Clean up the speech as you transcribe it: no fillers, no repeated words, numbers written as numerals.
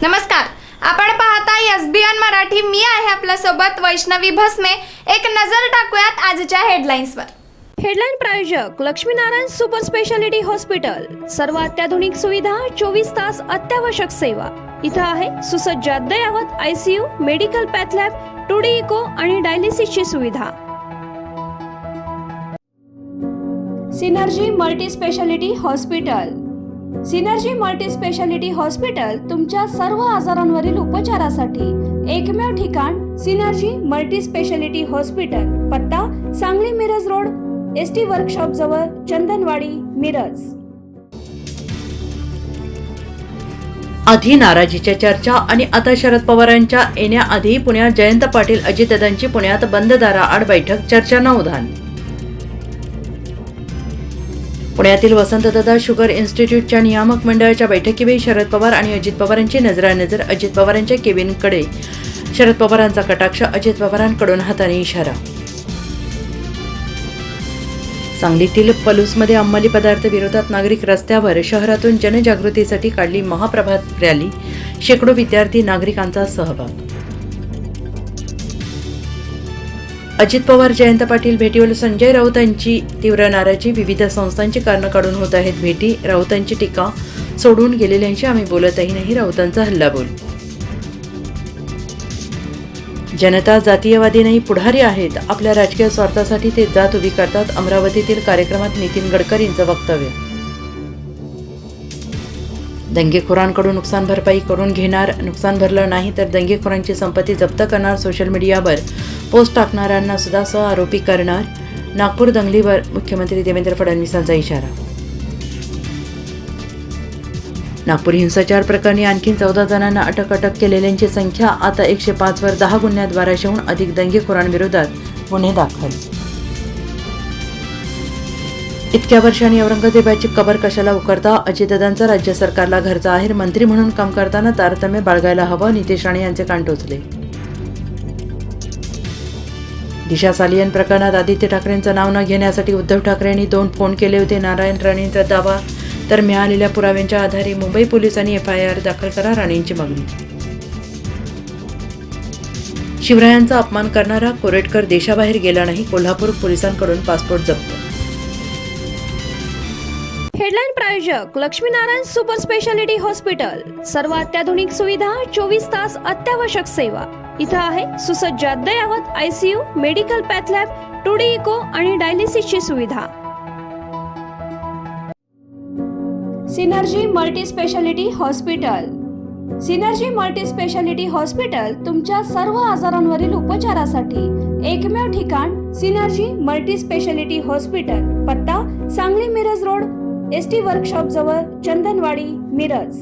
नमस्कार, आपण पाहताय एसबीएन मराठी. मी आहे आपल्या सोबत वैष्णवी भस्मे. एक नजर टाकूयात आजच्या हेडलाईन्सवर. हेडलाईन प्रायोजक लक्ष्मीनारायण सुपर स्पेशालिटी हॉस्पिटल. सर्व अत्याधुनिक सुविधा, 24 तास अत्यावश्यक सेवा. इथं आहे सुसज्ज अद्ययावत ICU, medical path lab, 2D echo आणि डायलिसिसची सुविधा. Synergy multi speciality hospital. Synergy multi speciality hospital तुमच्या सर्व आजारांवरील उपचारासाठी एकमेव ठिकाण. Synergy multi speciality hospital. पत्ता Sangli Miraj road, ST workshop जवळ, चंदनवाडी, मिरज. आधी नाराजीच्या चर्चा आणि आता शरद पवारांच्या येण्याआधी पुण्यात जयंत पाटील अजितदादांची पुण्यात बंद दाराआड बैठक, चर्चांना उधाण. पुण्यातील वसंतदादा शुगर इन्स्टिट्यूटच्या नियामक मंडळाच्या बैठकीवेळी शरद पवार आणि अजित पवारांची नजरानजर. अजित पवारांच्या केबिनकडे शरद पवारांचा कटाक्ष, अजित पवारांकडून हाताने इशारा. सांगलीतील पलूसमध्ये अंमली पदार्थ विरोधात नागरिक रस्त्यावर. शहरातून जनजागृतीसाठी काढली महाप्रभात रॅली, शेकडो विद्यार्थी नागरिकांचा सहभाग. अजित पवार जयंत पाटील भेटीवर संजय राऊतांची तीव्र नाराजी. विविध संस्थांची कारणं काढून होत आहेत भेटी. राऊतांची टीका, सोडून गेलेल्यांशी आम्ही बोलतही नाही, राऊतांचा हल्लाबोल. जनता जातीयवादी नाही, पुढारी आहेत. आपल्या राजकीय स्वार्थासाठी ते जात उभी करतात. अमरावतीतील कार्यक्रमात नितीन गडकरींचं वक्तव्य. दंगेखोरांकडून नुकसान भरपाई करून घेणार, नुकसान भरलं नाही तर दंगेखोरांची संपत्ती जप्त करणार. सोशल मीडियावर पोस्ट टाकणाऱ्यांना सुद्धा सहआरोपी करणार. नागपूर दंगलीवर मुख्यमंत्री देवेंद्र फडणवीसांचा इशारा. नागपूर हिंसाचार प्रकरणी आणखी 14 जणांना अटक केलेल्यांची संख्या आता 105 वर. 10 गुन्ह्यात 1200हून अधिक दंगेखोरांविरोधात गुन्हे दाखल. इतक्या वर्षांनी औरंगजेबाची कबर कशाला उकरता? अजितदादांचा राज्य सरकारला घरचा आहेर. मंत्री म्हणून काम करताना तारतम्य बाळगायला हवं, नितेश राणे यांचे कान टोचले. दिशा सालियन प्रकरणात आदित्य ठाकरेंचं नाव न घेण्यासाठी उद्धव ठाकरेंनी 2 फोन केले होते. नारायण राणेंचा दावा, तर मिळालेल्या पुराव्यांच्या आधारे मुंबई पोलिसांनी FIR दाखल करा, राणेंची मागणी. शिवरायांचा अपमान करणारा कोरेटकर देशाबाहेर गेला नाही, कोल्हापूर पोलिसांकडून पासपोर्ट जप्त. हेडलाईन प्रायोजक लक्ष्मीनारायण सुपर स्पेशालिटी हॉस्पिटल. सर्व अत्याधुनिक सुविधा, 24 तास अत्यावश्यक सेवा. इथं आहे सुसज्ज अद्ययावत ICU, medical path lab, 2D echo आणि डायलिसिसची सुविधा. Synergy multi speciality hospital. Synergy multi speciality hospital तुमच्या सर्व आजारांवरील उपचारासाठी एकमेव ठिकाण. Synergy multi speciality hospital. पत्ता Sangli Miraj road, ST workshop जवळ, चंदनवाडी, मिरज.